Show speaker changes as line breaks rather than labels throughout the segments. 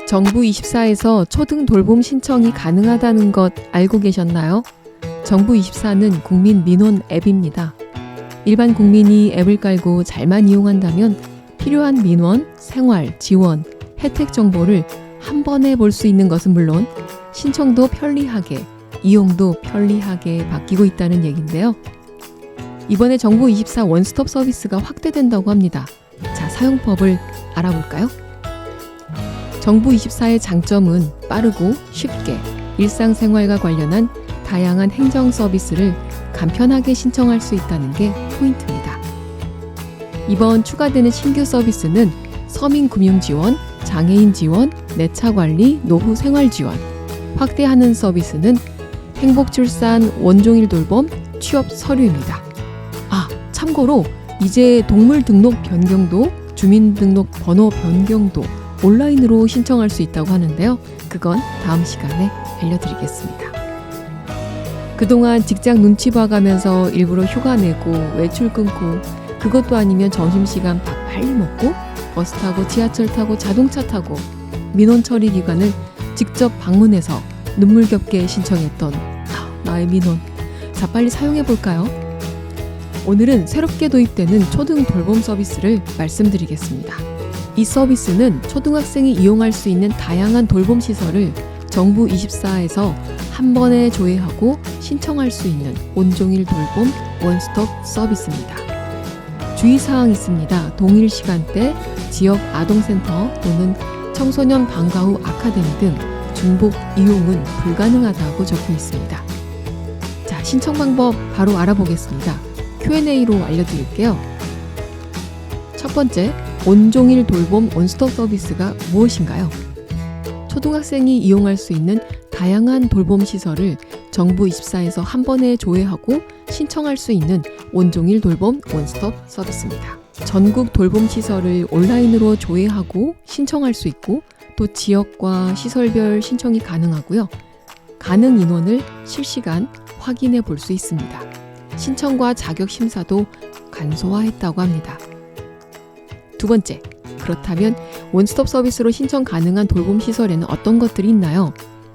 정부 24에서 초등 돌봄 신청이 가능하다는 것 알고 계셨나요? 정부 24는 국민 민원 앱입니다. 일반 국민이 앱을 깔고 잘만 이용한다면 필요한 민원, 생활, 지원, 혜택 정보를 한 번에 볼 수 있는 것은 물론 신청도 편리하게, 이용도 편리하게 바뀌고 있다는 얘기인데요. 이번에 정부 24 원스톱 서비스가 확대된다고 합니다. 자, 사용법을 알아볼까요? 정부 24의 장점은 빠르고 쉽게 일상생활과 관련한 다양한 행정 서비스를 간편하게 신청할 수 있다는 게 포인트입니다. 이번 추가되는 신규 서비스는 서민금융지원, 장애인 지원, 내차 관리, 노후 생활 지원, 확대하는 서비스는 행복출산, 원종일 돌봄, 취업 서류입니다. 참고로 이제 동물 등록 변경도, 주민등록 번호 변경도 온라인으로 신청할 수 있다고 하는데요. 그건 다음 시간에 알려드리겠습니다. 그동안 직장 눈치 봐가면서 일부러 휴가 내고 외출 끊고 그것도 아니면 점심시간 밥 빨리 먹고 버스 타고 지하철 타고 자동차 타고 민원 처리 기관을 직접 방문해서 눈물겹게 신청했던 나의 민원. 자, 빨리 사용해볼까요? 오늘은 새롭게 도입되는 초등 돌봄 서비스를 말씀드리겠습니다. 이 서비스는 초등학생이 이용할 수 있는 다양한 돌봄 시설을 정부 24에서 한 번에 조회하고 신청할 수 있는 온종일 돌봄 원스톱 서비스입니다. 주의사항이 있습니다. 동일 시간대 지역 아동센터 또는 청소년 방과 후 아카데미 등 중복 이용은 불가능하다고 적혀 있습니다. 자, 신청 방법 바로 알아보겠습니다. Q&A로 알려드릴게요. 첫 번째, 온종일 돌봄 원스톱 서비스가 무엇인가요? 초등학생이 이용할 수 있는 다양한 돌봄 시설을 정부 24에서 한 번에 조회하고 신청할 수 있는 온종일 돌봄 원스톱 서비스입니다. 전국 돌봄 시설을 온라인으로 조회하고 신청할 수 있고 또 지역과 시설별 신청이 가능하고요. 가능 인원을 실시간 확인해 볼 수 있습니다. 신청과 자격 심사도 간소화했다고 합니다. 두 번째, 그렇다면 원스톱 서비스로 신청 가능한 돌봄 시설에는 어떤 것들이 있나요?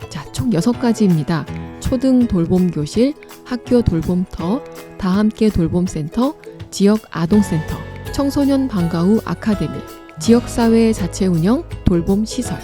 자, 총 6가지입니다. 초등 돌봄 교실, 학교 돌봄터, 다함께 돌봄센터, 지역 아동센터, 청소년 방과 후 아카데미, 지역사회 자체 운영 돌봄 시설.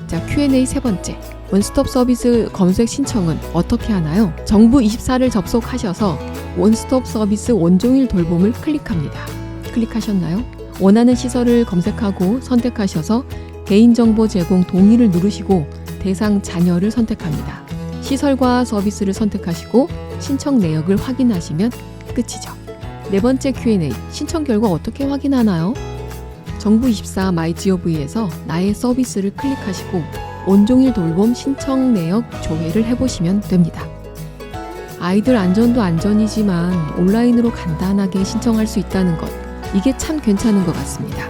자, Q&A 세 번째. 원스톱 서비스 검색 신청은 어떻게 하나요? 정부 24를 접속하셔서 원스톱 서비스 온종일 돌봄을 클릭합니다. 클릭하셨나요? 원하는 시설을 검색하고 선택하셔서 개인정보 제공 동의를 누르시고 대상 자녀를 선택합니다. 시설과 서비스를 선택하시고 신청 내역을 확인하시면 끝이죠. 네 번째 Q&A, 신청 결과 어떻게 확인하나요? 정부 24 마이GOV에서 나의 서비스를 클릭하시고 온종일 돌봄 신청 내역 조회를 해보시면 됩니다. 아이들 안전도 안전이지만 온라인으로 간단하게 신청할 수 있다는 것, 이게 참 괜찮은 것 같습니다.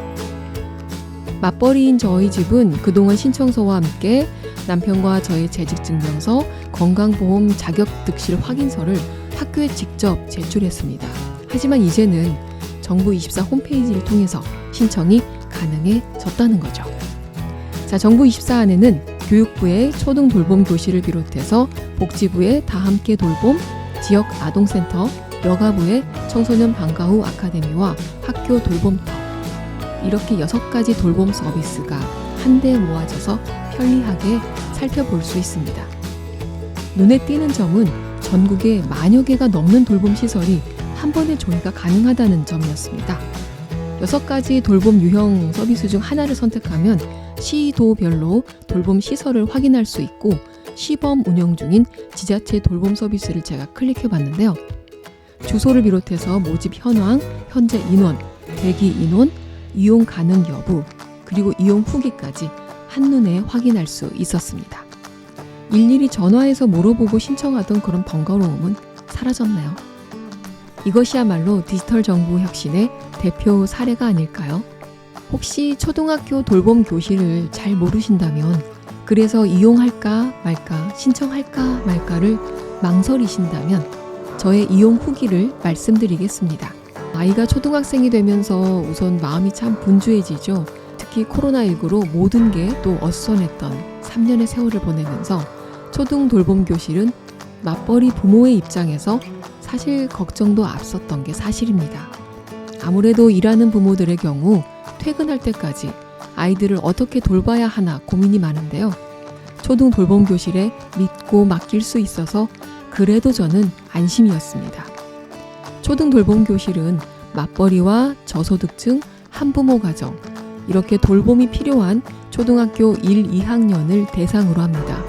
맞벌이인 저희 집은 그동안 신청서와 함께 남편과 저의 재직증명서, 건강보험 자격득실 확인서를 학교에 직접 제출했습니다. 하지만 이제는 정부 24 홈페이지를 통해서 신청이 가능해졌다는 거죠. 자, 정부 24 안에는 교육부의 초등 돌봄 교실을 비롯해서 복지부의 다함께 돌봄, 지역 아동센터, 여가부의 청소년 방과 후 아카데미와 학교 돌봄터, 이렇게 6가지 돌봄 서비스가 한데 모아져서 편리하게 살펴볼 수 있습니다. 눈에 띄는 점은 전국에 만여 개가 넘는 돌봄 시설이 한 번에 조회가 가능하다는 점이었습니다. 6가지 돌봄 유형 서비스 중 하나를 선택하면 시도별로 돌봄 시설을 확인할 수 있고 시범 운영 중인 지자체 돌봄 서비스를 제가 클릭해 봤는데요. 주소를 비롯해서 모집 현황, 현재 인원, 대기 인원, 이용 가능 여부, 그리고 이용 후기까지 한눈에 확인할 수 있었습니다. 일일이 전화해서 물어보고 신청하던 그런 번거로움은 사라졌네요. 이것이야말로 디지털 정부 혁신의 대표 사례가 아닐까요? 혹시 초등학교 돌봄 교실을 잘 모르신다면, 그래서 이용할까 말까, 신청할까 말까를 망설이신다면 저의 이용 후기를 말씀드리겠습니다. 아이가 초등학생이 되면서 우선 마음이 참 분주해지죠. 특히 특히 코로나19로 모든 게 또 어수선했던 3년의 세월을 보내면서 초등 돌봄 교실은 맞벌이 부모의 입장에서 사실 걱정도 앞섰던 게 사실입니다. 아무래도 일하는 부모들의 경우 퇴근할 때까지 아이들을 어떻게 돌봐야 하나 고민이 많은데요. 초등 돌봄 교실에 믿고 맡길 수 있어서 그래도 저는 안심이었습니다. 초등 돌봄 교실은 맞벌이와 저소득층, 한부모 가정, 이렇게 돌봄이 필요한 초등학교 1, 2학년을 대상으로 합니다.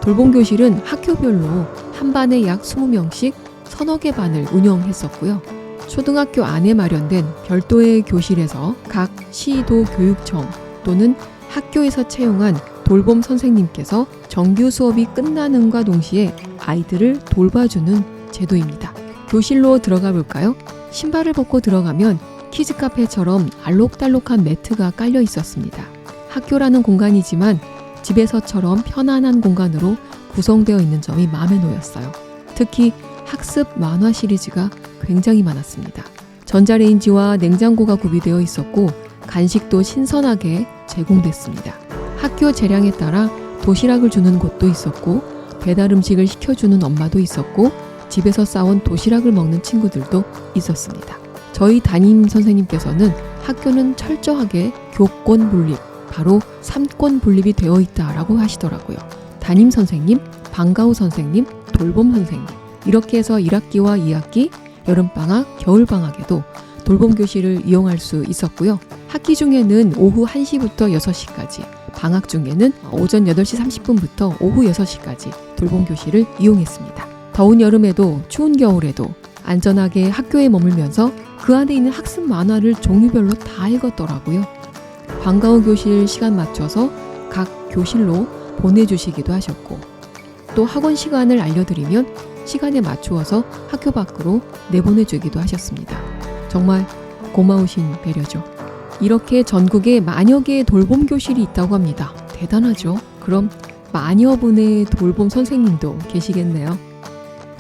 돌봄 교실은 학교별로 한 반에 약 20명씩 서너 개 반을 운영했었고요. 초등학교 안에 마련된 별도의 교실에서 각 시도 교육청 또는 학교에서 채용한 돌봄 선생님께서 정규 수업이 끝나는과 동시에 아이들을 돌봐주는 제도입니다. 교실로 들어가 볼까요? 신발을 벗고 들어가면 키즈 카페처럼 알록달록한 매트가 깔려 있었습니다. 학교라는 공간이지만 집에서처럼 편안한 공간으로 구성되어 있는 점이 마음에 놓였어요. 특히 학습 만화 시리즈가 굉장히 많았습니다. 전자레인지와 냉장고가 구비되어 있었고 간식도 신선하게 제공됐습니다. 학교 재량에 따라 도시락을 주는 곳도 있었고 배달 음식을 시켜주는 엄마도 있었고 집에서 싸온 도시락을 먹는 친구들도 있었습니다. 저희 담임 선생님께서는 학교는 철저하게 교권 분립, 바로 3권 분립이 되어 있다라고 하시더라고요. 담임 선생님, 방과후 선생님, 돌봄 선생님, 이렇게 해서 1학기와 2학기, 여름방학, 겨울방학에도 돌봄 교실을 이용할 수 있었고요. 학기 중에는 오후 1시부터 6시까지, 방학 중에는 오전 8시 30분부터 오후 6시까지 돌봄 교실을 이용했습니다. 더운 여름에도 추운 겨울에도 안전하게 학교에 머물면서 그 안에 있는 학습 만화를 종류별로 다 읽었더라고요. 방과후 교실 시간 맞춰서 각 교실로 보내주시기도 하셨고 또 학원 시간을 알려드리면 시간에 맞추어서 학교 밖으로 내보내주기도 하셨습니다. 정말 고마우신 배려죠. 이렇게 전국에 만여 개의 돌봄 교실이 있다고 합니다. 대단하죠? 그럼 만여 분의 돌봄 선생님도 계시겠네요.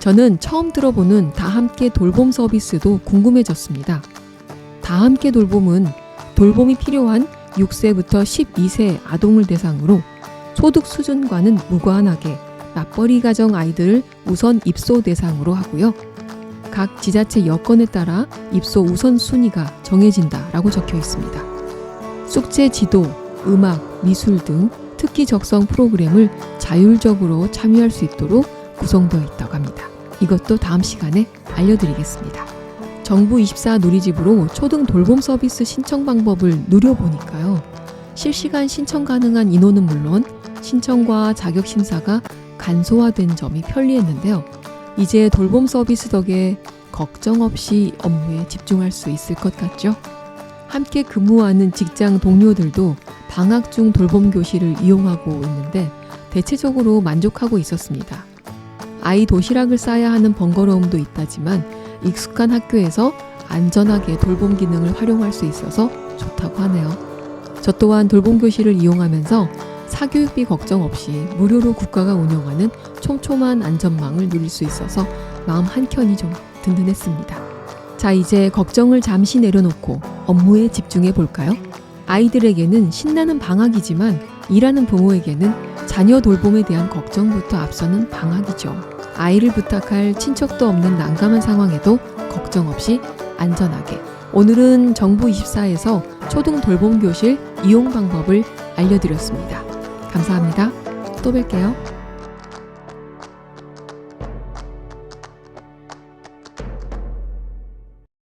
저는 처음 들어보는 다함께 돌봄 서비스도 궁금해졌습니다. 다함께 돌봄은 돌봄이 필요한 6세부터 12세 아동을 대상으로 소득 수준과는 무관하게 맞벌이 가정 아이들을 우선 입소 대상으로 하고요. 각 지자체 여건에 따라 입소 우선순위가 정해진다라고 적혀 있습니다. 숙제 지도, 음악, 미술 등 특기 적성 프로그램을 자율적으로 참여할 수 있도록 구성되어 있다고 합니다. 이것도 다음 시간에 알려드리겠습니다. 정부 24 누리집으로 초등 돌봄 서비스 신청 방법을 누려보니까요. 실시간 신청 가능한 인원은 물론 신청과 자격 심사가 간소화된 점이 편리했는데요. 이제 돌봄 서비스 덕에 걱정 없이 업무에 집중할 수 있을 것 같죠? 함께 근무하는 직장 동료들도 방학 중 돌봄 교실을 이용하고 있는데 대체적으로 만족하고 있었습니다. 아이 도시락을 싸야 하는 번거로움도 있다지만 익숙한 학교에서 안전하게 돌봄 기능을 활용할 수 있어서 좋다고 하네요. 저 또한 돌봄 교실을 이용하면서 사교육비 걱정 없이 무료로 국가가 운영하는 촘촘한 안전망을 누릴 수 있어서 마음 한켠이 좀 든든했습니다. 자, 이제 걱정을 잠시 내려놓고 업무에 집중해 볼까요? 아이들에게는 신나는 방학이지만 일하는 부모에게는 자녀 돌봄에 대한 걱정부터 앞서는 방학이죠. 아이를 부탁할 친척도 없는 난감한 상황에도 걱정 없이 안전하게. 오늘은 정부 24에서 초등 돌봄 교실 이용 방법을 알려드렸습니다. 감사합니다. 또 뵐게요.